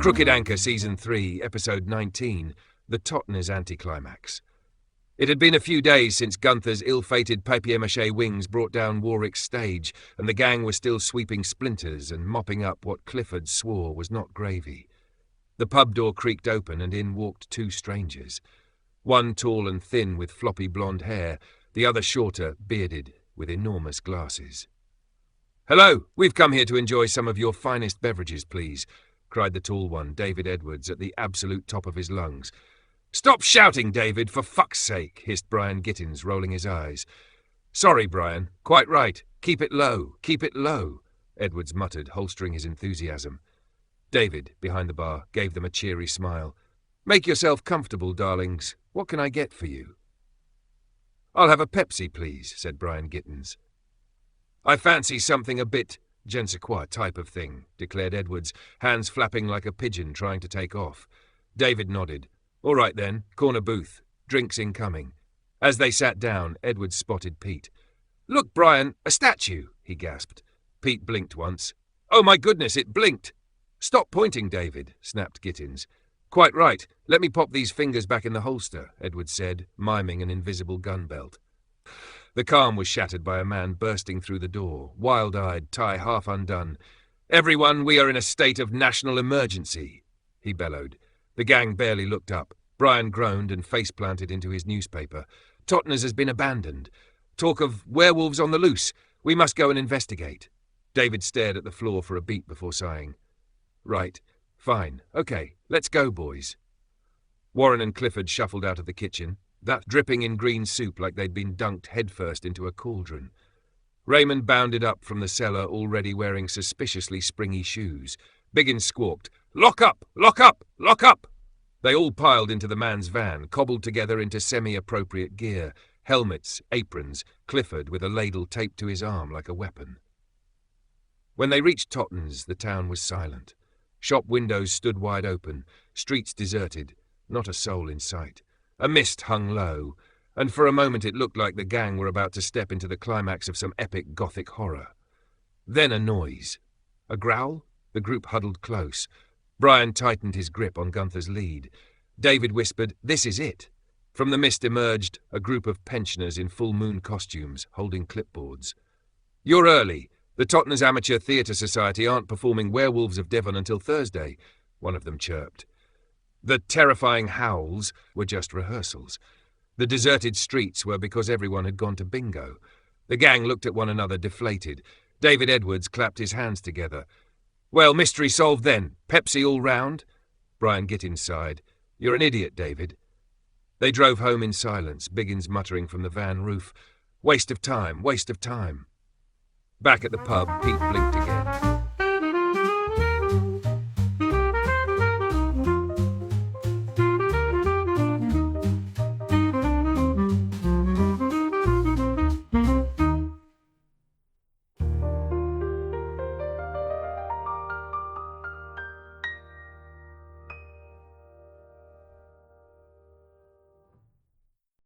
Crooked Anchor Season 3, Episode 19, The Totnes Anticlimax. It had been a few days since Gunther's ill-fated papier-mâché wings brought down Warwick's stage, and the gang was still sweeping splinters and mopping up what Clifford swore was not gravy. The pub door creaked open, and in walked two strangers. One tall and thin with floppy blonde hair, the other shorter, bearded, with enormous glasses. "Hello, we've come here to enjoy some of your finest beverages, please," cried the tall one, David Edwards, at the absolute top of his lungs. "Stop shouting, David, for fuck's sake," hissed Brian Gittins, rolling his eyes. "Sorry, Brian. Quite right. Keep it low. Keep it low," Edwards muttered, holstering his enthusiasm. David, behind the bar, gave them a cheery smile. "Make yourself comfortable, darlings. What can I get for you?" "I'll have a Pepsi, please," said Brian Gittins. "I fancy something a bit je ne sais quoi type of thing," declared Edwards, hands flapping like a pigeon trying to take off. David nodded. "All right then, corner booth. Drinks incoming." As they sat down, Edwards spotted Pete. "Look, Brian, a statue," he gasped. Pete blinked once. "Oh my goodness, it blinked!" "Stop pointing, David," snapped Gittins. "Quite right. Let me pop these fingers back in the holster," Edwards said, miming an invisible gun belt. The calm was shattered by a man bursting through the door, wild-eyed, tie half undone. "Everyone, we are in a state of national emergency," he bellowed. The gang barely looked up. Brian groaned and face-planted into his newspaper. "Totnes has been abandoned. Talk of werewolves on the loose. We must go and investigate." David stared at the floor for a beat before sighing. "Right. Fine. Okay. Let's go, boys." Warren and Clifford shuffled out of the kitchen, that dripping in green soup like they'd been dunked headfirst into a cauldron. Raymond bounded up from the cellar, already wearing suspiciously springy shoes. Biggins squawked, "Lock up! Lock up! Lock up!" They all piled into the man's van, cobbled together into semi-appropriate gear, helmets, aprons, Clifford with a ladle taped to his arm like a weapon. When they reached Totnes, the town was silent. Shop windows stood wide open, streets deserted, not a soul in sight. A mist hung low, and for a moment it looked like the gang were about to step into the climax of some epic Gothic horror. Then a noise. A growl? The group huddled close. Brian tightened his grip on Gunther's lead. David whispered, "This is it." From the mist emerged a group of pensioners in full moon costumes, holding clipboards. "You're early. The Totnes Amateur Theatre Society aren't performing Werewolves of Devon until Thursday," one of them chirped. The terrifying howls were just rehearsals. The deserted streets were because everyone had gone to bingo. The gang looked at one another, deflated. David Edwards clapped his hands together. "Well, mystery solved then. Pepsi all round?" Brian Gittins sighed. "You're an idiot, David." They drove home in silence, Biggins muttering from the van roof, "Waste of time, waste of time." Back at the pub, Pete blinked again.